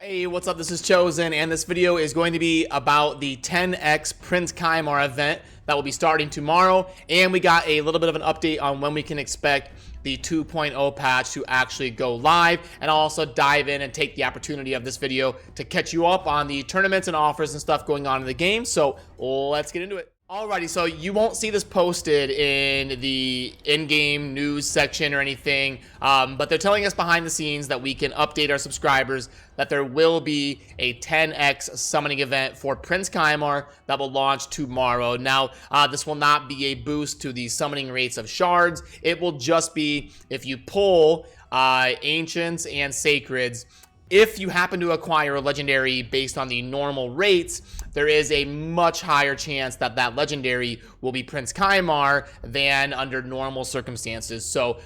Hey, what's up? This is Chosen, and this video is going to be about the 10X Prince KYMAR event that will be starting tomorrow, and we got a little bit of an update on when we can expect the 2.0 patch to actually go live, and I'll also dive in and take the opportunity of this video to catch you up on the tournaments and offers and stuff going on in the game. So let's get into it. Alrighty, so you won't see this posted in the in-game news section or anything, but they're telling us behind the scenes that we can update our subscribers that there will be a 10X summoning event for Prince KYMAR that will launch tomorrow. Now, this will not be a boost to the summoning rates of shards. It will just be if you pull Ancients and Sacreds. If you happen to acquire a legendary based on the normal rates, there is a much higher chance that that legendary will be Prince KYMAR than under normal circumstances. So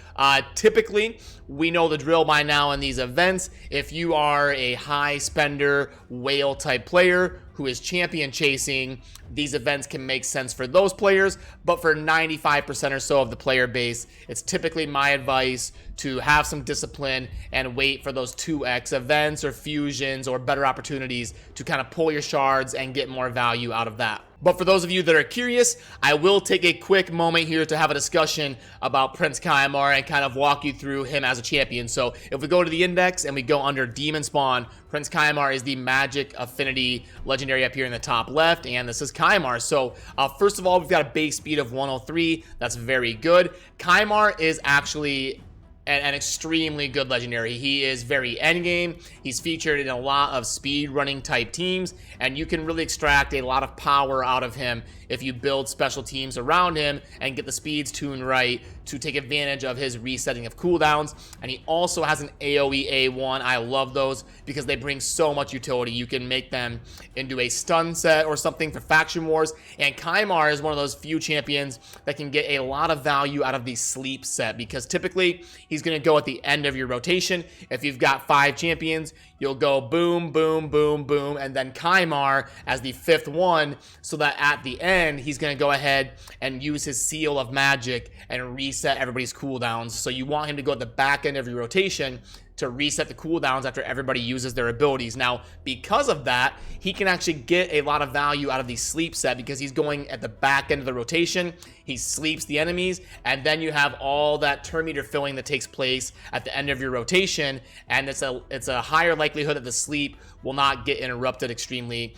typically, we know the drill by now in these events. If you are a high spender whale type player who is champion chasing, these events can make sense for those players, but for 95% or so of the player base, it's typically my advice to have some discipline and wait for those 2X events or fusions or better opportunities to kind of pull your shards and get more value out of that. But for those of you that are curious, I will take a quick moment here to have a discussion about Prince KYMAR and kind of walk you through him as a champion. So if we go to the index and we go under Demon Spawn, Prince KYMAR is the Magic Affinity legendary up here in the top left, and this is KYMAR. So first of all, we've got a base speed of 103. That's very good. KYMAR is actually an extremely good legendary. He is very endgame. He's featured in a lot of speed running type teams, and you can really extract a lot of power out of him if you build special teams around him and get the speeds tuned right to take advantage of his resetting of cooldowns. And he also has an AoE A1. I love those because they bring so much utility. You can make them into a stun set or something for faction wars, and KYMAR is one of those few champions that can get a lot of value out of the sleep set, because typically he's going to go at the end of your rotation. If you've got 5 champions, you'll go boom, boom, boom, boom, and then KYMAR as the 5th one, so that at the end, he's going to go ahead and use his Seal of Magic and reset everybody's cooldowns. So you want him to go at the back end of your rotation to reset the cooldowns after everybody uses their abilities. Now, because of that, he can actually get a lot of value out of the sleep set because he's going at the back end of the rotation. He sleeps the enemies, and then you have all that turn meter filling that takes place at the end of your rotation, and it's a higher likelihood that the sleep will not get interrupted extremely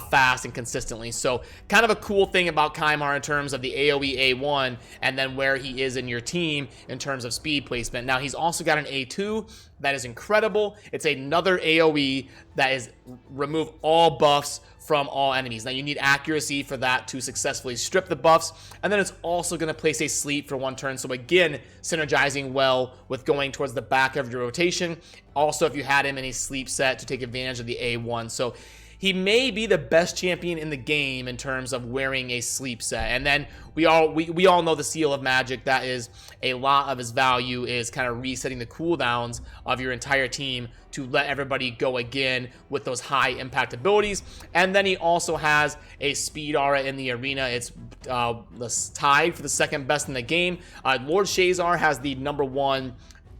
fast and consistently. So kind of a cool thing about KYMAR in terms of the AoE A1 and then where he is in your team in terms of speed placement. Now, he's also got an A2 that is incredible. It's another AoE that is remove all buffs from all enemies. Now, you need accuracy for that to successfully strip the buffs, and then it's also going to place a sleep for 1 turn. So again, synergizing well with going towards the back of your rotation. Also, if you had him in a sleep set to take advantage of the A1. So he may be the best champion in the game in terms of wearing a sleep set. And then we all know the Seal of Magic. That is a lot of his value, is kind of resetting the cooldowns of your entire team to let everybody go again with those high impact abilities. And then he also has a speed aura in the arena. It's tied for the 2nd best in the game. Lord Shazar has the #1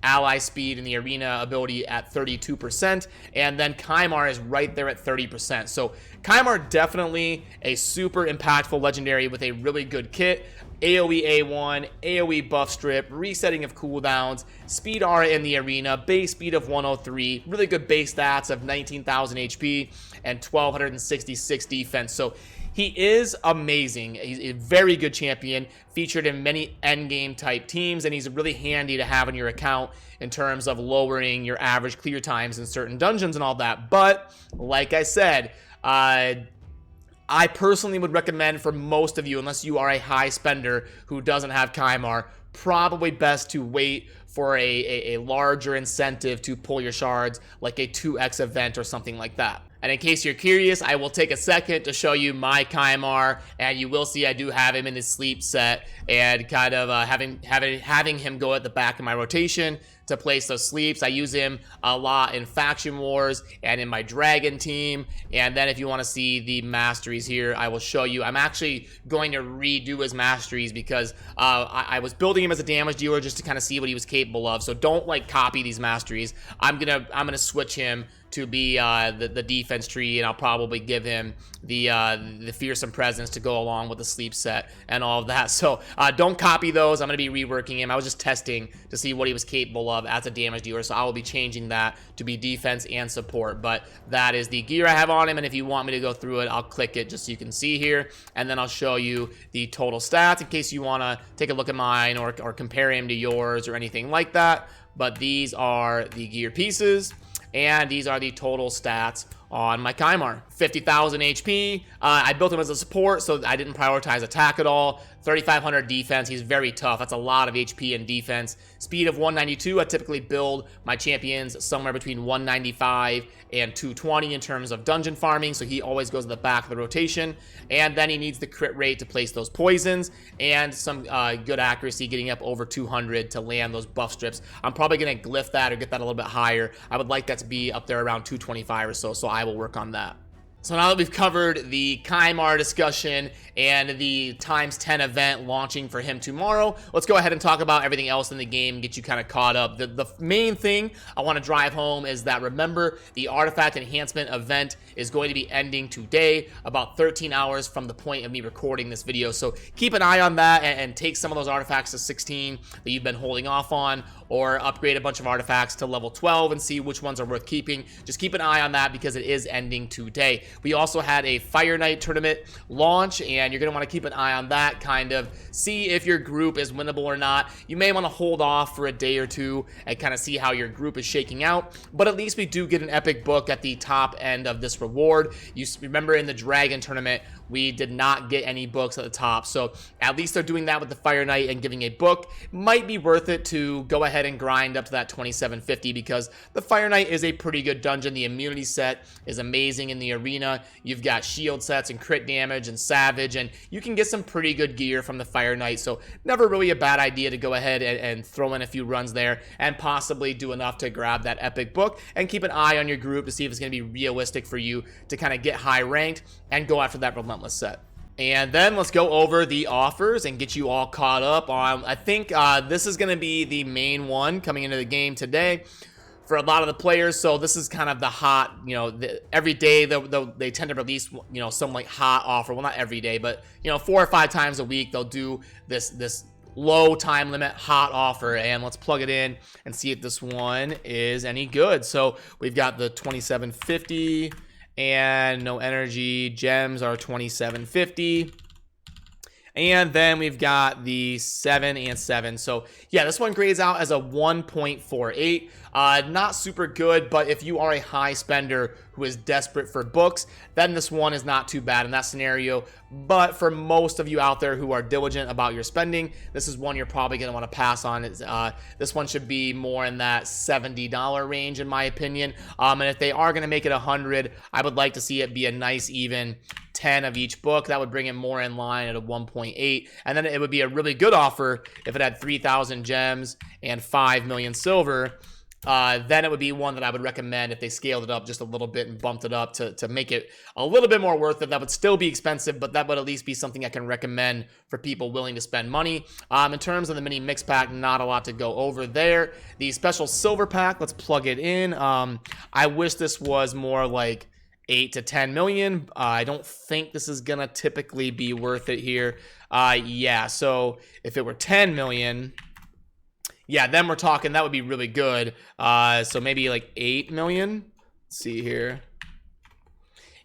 ally speed in the arena ability at 32%, and then KYMAR is right there at 30%. So KYMAR definitely a super impactful legendary with a really good kit. AoE A1, AoE buff strip, resetting of cooldowns, speed aura in the arena, base speed of 103, really good base stats of 19,000 HP and 1266 defense. So he is amazing. He's a very good champion, featured in many endgame type teams, and he's really handy to have in your account in terms of lowering your average clear times in certain dungeons and all that. But like I said, I personally would recommend for most of you, unless you are a high spender who doesn't have KYMAR, probably best to wait for a larger incentive to pull your shards, like a 2X event or something like that. And in case you're curious, I will take a second to show you my KYMAR, and you will see I do have him in his sleep set, and kind of having him go at the back of my rotation to place those sleeps. I use him a lot in Faction Wars and in my Dragon team. And then if you want to see the masteries here, I will show you. I'm actually going to redo his masteries because I was building him as a damage dealer just to kind of see what he was capable of. So don't like copy these masteries. I'm gonna switch him to be the defense tree, and I'll probably give him the fearsome presence to go along with the sleep set and all of that. So don't copy those. I'm going to be reworking him. I was just testing to see what he was capable of as a damage dealer, so I will be changing that to be defense and support. But that is the gear I have on him, and if you want me to go through it, I'll click it just so you can see here, and then I'll show you the total stats in case you want to take a look at mine or compare him to yours or anything like that. But these are the gear pieces, and these are the total stats on my KYMAR. 50,000 HP. I built him as a support, so I didn't prioritize attack at all. 3,500 defense. He's very tough. That's a lot of HP and defense. Speed of 192. I typically build my champions somewhere between 195 and 220 in terms of dungeon farming, so he always goes to the back of the rotation. And then he needs the crit rate to place those poisons and some good accuracy, getting up over 200 to land those buff strips. I'm probably going to glyph that or get that a little bit higher. I would like that to be up there around 225 or so I will work on that. So now that we've covered the KYMAR discussion and the ×10 event launching for him tomorrow, let's go ahead and talk about everything else in the game, get you kind of caught up. The main thing I want to drive home is that, remember, the artifact enhancement event is going to be ending today, about 13 hours from the point of me recording this video. So keep an eye on that and take some of those artifacts to 16 that you've been holding off on, or upgrade a bunch of artifacts to level 12 and see which ones are worth keeping. Just keep an eye on that because it is ending today. We also had a Fire Night tournament launch, and you're going to want to keep an eye on that, kind of see if your group is winnable or not. You may want to hold off for a day or two and kind of see how your group is shaking out, but at least we do get an epic book at the top end of this reward. You remember in the Dragon tournament, we did not get any books at the top, so at least they're doing that with the Fire Night and giving a book. Might be worth it to go ahead and grind up to that 2750 because the Fire Night is a pretty good dungeon. The immunity set is amazing in the arena. You've got shield sets and crit damage and savage, and you can get some pretty good gear from the Fire Night, so never really a bad idea to go ahead and throw in a few runs there and possibly do enough to grab that epic book, and keep an eye on your group to see if it's going to be realistic for you to kind of get high ranked and go after that relentless set. And then let's go over the offers and get you all caught up on, I think this is going to be the main one coming into the game today for a lot of the players. So this is kind of the hot, every day they tend to release, some like hot offer. Well, not every day, but 4 or 5 times a week they'll do this low time limit hot offer, and let's plug it in and see if this one is any good. So we've got the 2750 and no energy. Gems are 2750. And then we've got the 7 and 7. So yeah, this one grades out as a 1.48. Not super good, but if you are a high spender who is desperate for books, then this one is not too bad in that scenario. But for most of you out there who are diligent about your spending, this is one you're probably going to want to pass on. This one should be more in that $70 range, in my opinion. And if they are going to make it 100, I would like to see it be a nice even 10 of each book. That would bring it more in line at a 1.8, and then it would be a really good offer if it had 3,000 gems and 5 million silver. Then it would be one that I would recommend if they scaled it up just a little bit and bumped it up to make it a little bit more worth it. That would still be expensive, but that would at least be something I can recommend for people willing to spend money. In terms of the mini mix pack, not a lot to go over there. The special silver pack, let's plug it in. I wish this was more like 8 to 10 million. I don't think this is gonna typically be worth it here. Yeah, so if it were 10 million, yeah, then we're talking, that would be really good. So maybe like 8 million. Let's see here.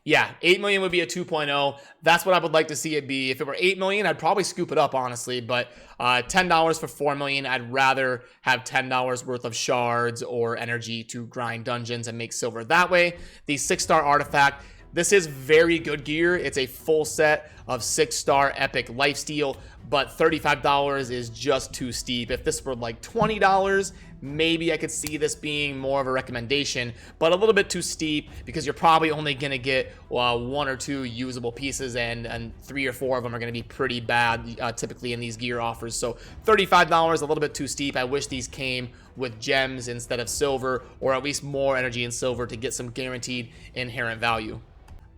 Yeah, 8 million would be a 2.0. That's what I would like to see it be. If it were 8 million, I'd probably scoop it up, honestly. But $10 for 4 million, I'd rather have $10 worth of shards or energy to grind dungeons and make silver that way. The 6-star artifact, this is very good gear. It's a full set of 6-star epic lifesteal, but $35 is just too steep. If this were like $20, maybe I could see this being more of a recommendation, but a little bit too steep because you're probably only going to get 1 or 2 usable pieces, and 3 or 4 of them are going to be pretty bad typically in these gear offers. So $35, a little bit too steep. I wish these came with gems instead of silver, or at least more energy in silver to get some guaranteed inherent value.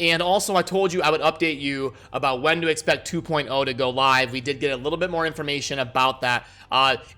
And also, I told you I would update you about when to expect 2.0 to go live. We did get a little bit more information about that.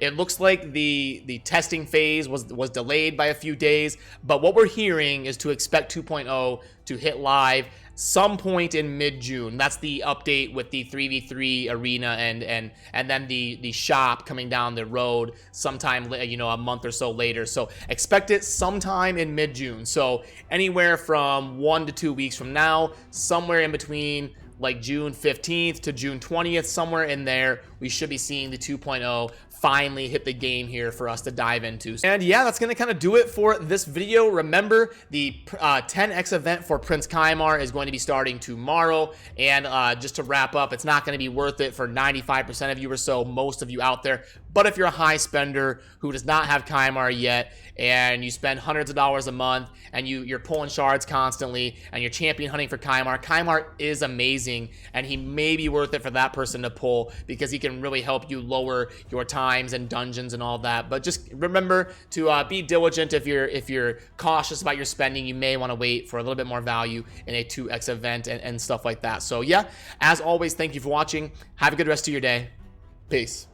It looks like the testing phase was delayed by a few days, but what we're hearing is to expect 2.0 to hit live some point in mid-June. That's the update with the 3v3 arena and then the shop coming down the road sometime, a month or so later. So expect it sometime in mid-June. So anywhere from 1 to 2 weeks from now, somewhere in between like June 15th to June 20th, somewhere in there, we should be seeing the 2.0 finally hit the game here for us to dive into. And yeah, that's gonna kind of do it for this video. Remember, the 10X event for Prince KYMAR is going to be starting tomorrow. And just to wrap up, it's not gonna be worth it for 95% of you or so, most of you out there. But if you're a high spender who does not have KYMAR yet, and you spend hundreds of dollars a month, and you're pulling shards constantly, and you're champion hunting for KYMAR, KYMAR is amazing, and he may be worth it for that person to pull, because he can really help you lower your times and dungeons and all that. But just remember to be diligent. If you're cautious about your spending, you may want to wait for a little bit more value in a 2X event and stuff like that. So yeah, as always, thank you for watching. Have a good rest of your day. Peace.